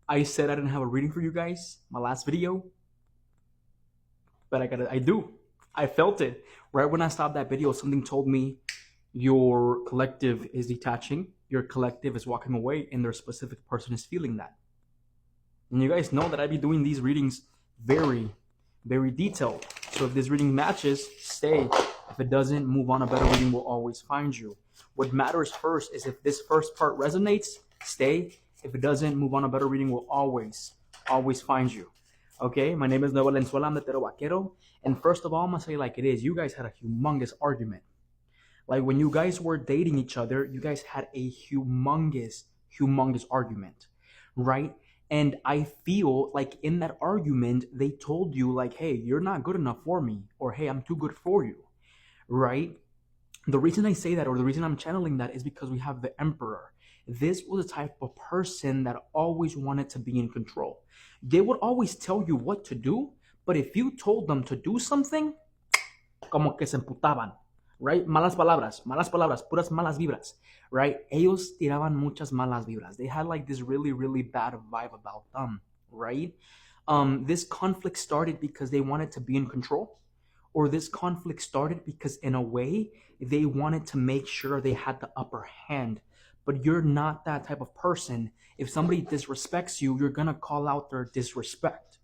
I said I didn't have a reading for you guys, my last video, but I do. I felt it. Right when I stopped that video, something told me your collective is detaching, your collective is walking away, and their specific person is feeling that. And you guys know that I be doing these readings very, very detailed. So if this reading matches, stay. If it doesn't, move on. A better reading will always find you. What matters first is if this first part resonates, stay. If it doesn't, move on. A better reading will always, always find you. Okay, my name is Noel Valenzuela. I'm the Tarot Vaquero. And first of all, I'm going to say like it is. You guys had a humongous argument. Like when you guys were dating each other, you guys had a humongous, humongous argument, right? And I feel like in that argument, they told you like, hey, you're not good enough for me, or hey, I'm too good for you, right? The reason I say that, or the reason I'm channeling that, is because we have the Emperor. This was a type of person that always wanted to be in control. They would always tell you what to do, but if you told them to do something, como que se emputaban, right? Malas palabras, puras malas vibras, right? Ellos tiraban muchas malas vibras. They had like this really, really bad vibe about them, right? This conflict started because they wanted to be in control, or this conflict started because in a way they wanted to make sure they had the upper hand. But you're not that type of person. If somebody disrespects you, you're gonna call out their disrespect,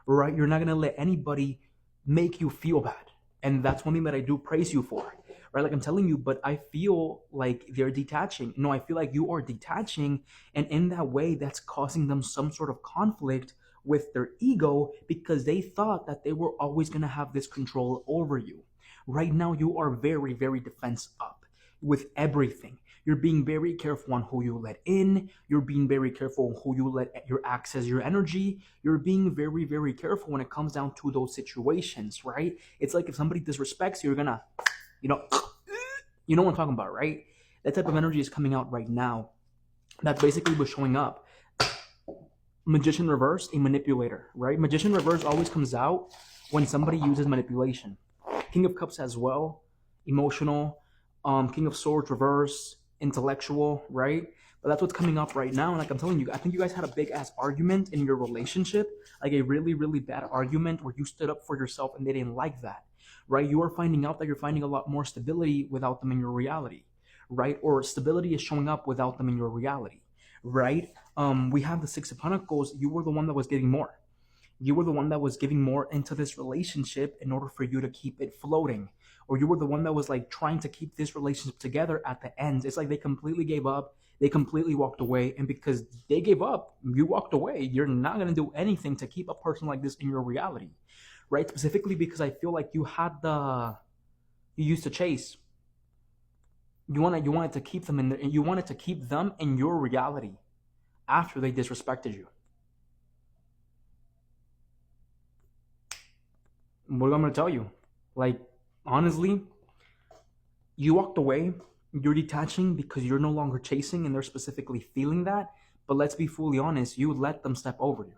right? You're not gonna let anybody make you feel bad. And that's one thing that I do praise you for, right? Like I'm telling you, but I feel like they're detaching. No, I feel like you are detaching. And in that way, that's causing them some sort of conflict with their ego because they thought that they were always going to have this control over you. Right now, you are very, very defense up with everything. You're being very careful on who you let in. You're being very careful on who you let your access your energy. You're being very, very careful when it comes down to those situations, right? It's like if somebody disrespects you, you're gonna, you know, you know what I'm talking about, right? That type of energy is coming out right now. That's basically what's showing up. Magician reverse, a manipulator, right? Magician reverse always comes out when somebody uses manipulation. King of Cups as well, emotional. King of Swords reverse, intellectual, right? But that's what's coming up right now. And like I'm telling you, I think you guys had a big ass argument in your relationship, like a really, really bad argument where you stood up for yourself and they didn't like that, right? You are finding out that you're finding a lot more stability without them in your reality, right? Or stability is showing up without them in your reality, right? We have the Six of Pentacles. You were the one that was getting more. You were the one that was giving more into this relationship in order for you to keep it floating. Or you were the one that was like trying to keep this relationship together at the end. It's like they completely gave up. They completely walked away. And because they gave up, you walked away. You're not going to do anything to keep a person like this in your reality, right? Specifically because I feel like you used to chase. You wanted to keep them you wanted to keep them in your reality after they disrespected you. What am I going to tell you? Like, honestly, you walked away. You're detaching because you're no longer chasing and they're specifically feeling that. But let's be fully honest, you let them step over you.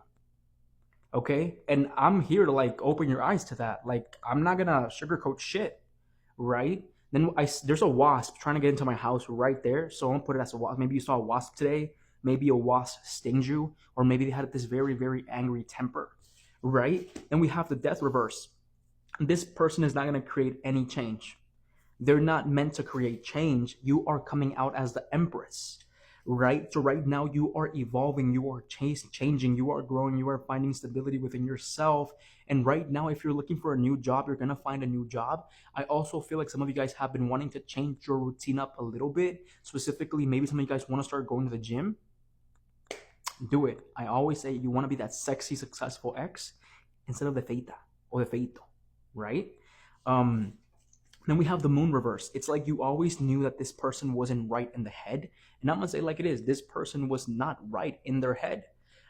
Okay? And I'm here to like open your eyes to that. Like, I'm not going to sugarcoat shit, right? Then there's a wasp trying to get into my house right there. So I'm going to put it as a wasp. Maybe you saw a wasp today. Maybe a wasp stings you. Or maybe they had this very, very angry temper, right? Then we have the Death reverse. This person is not going to create any change. They're not meant to create change. You are coming out as the Empress, right? So right now you are evolving, you are changing, you are growing, you are finding stability within yourself. And right now, if you're looking for a new job, you're going to find a new job. I also feel like some of you guys have been wanting to change your routine up a little bit. Specifically, maybe some of you guys want to start going to the gym. Do it. I always say you want to be that sexy, successful ex instead of the feita or the feito, right? Then we have the Moon reverse. It's like you always knew that this person wasn't right in the head. And I'm going to say like it is. This person was not right in their head,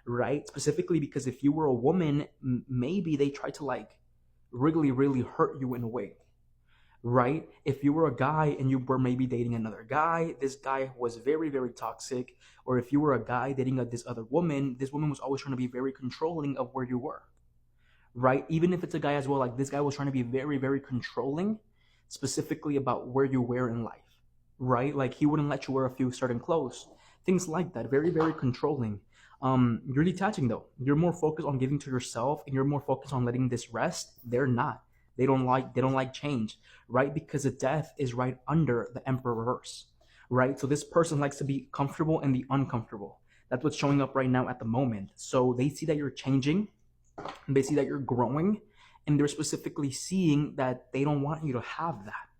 right? Specifically because if you were a woman, maybe they tried to like really hurt you in a way, right? If you were a guy and you were maybe dating another guy, this guy was very, very toxic. Or if you were a guy dating this other woman, this woman was always trying to be very controlling of where you were, right? Even if it's a guy as well, like this guy was trying to be very, very controlling, specifically about where you wear in life, right? Like he wouldn't let you wear a few certain clothes, things like that. Very, very controlling. You're detaching though. You're more focused on giving to yourself, and you're more focused on letting this rest. They're not. They don't like change, right? Because the death is right under the Emperor reverse, right? So this person likes to be comfortable in the uncomfortable. That's what's showing up right now at the moment. So they see that you're changing, and they see that you're growing, and they're specifically seeing that they don't want you to have that,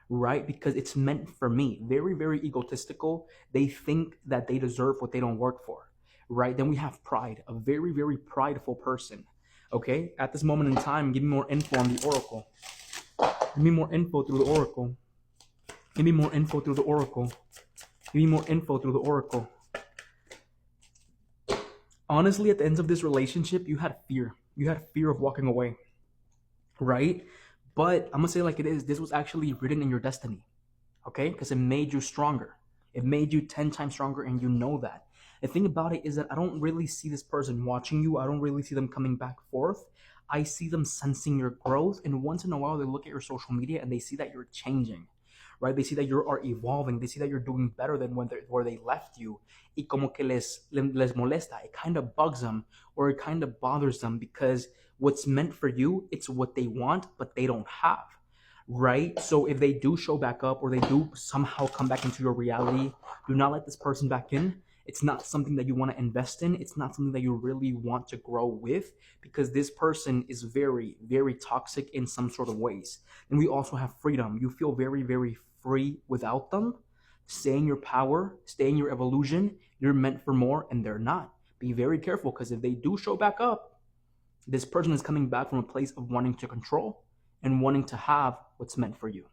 right? Because it's meant for me. Very, very egotistical. They think that they deserve what they don't work for, right? Then we have pride, a very, very prideful person. Okay, at this moment in time, give me more info on the oracle. Give me more info through the oracle. Give me more info through the oracle. Give me more info through the oracle. Honestly, at the end of this relationship, you had fear. You had fear of walking away, right? But I'm gonna say it like it is. This was actually written in your destiny, okay? Because it made you stronger. It made you 10 times stronger, and you know that. The thing about it is that I don't really see this person watching you. I don't really see them coming back forth. I see them sensing your growth, and once in a while they look at your social media and they see that you're changing, right? They see that you are evolving. They see that you're doing better than where they left you. Y como que les molesta. It kind of bugs them, or it kind of bothers them, because what's meant for you, it's what they want, but they don't have, right? So if they do show back up, or they do somehow come back into your reality, do not let this person back in. It's not something that you want to invest in. It's not something that you really want to grow with, because this person is very, very toxic in some sort of ways. And we also have freedom. You feel very, very free without them. Stay in your power, stay in your evolution. You're meant for more, and they're not. Be very careful, because if they do show back up, this person is coming back from a place of wanting to control and wanting to have what's meant for you.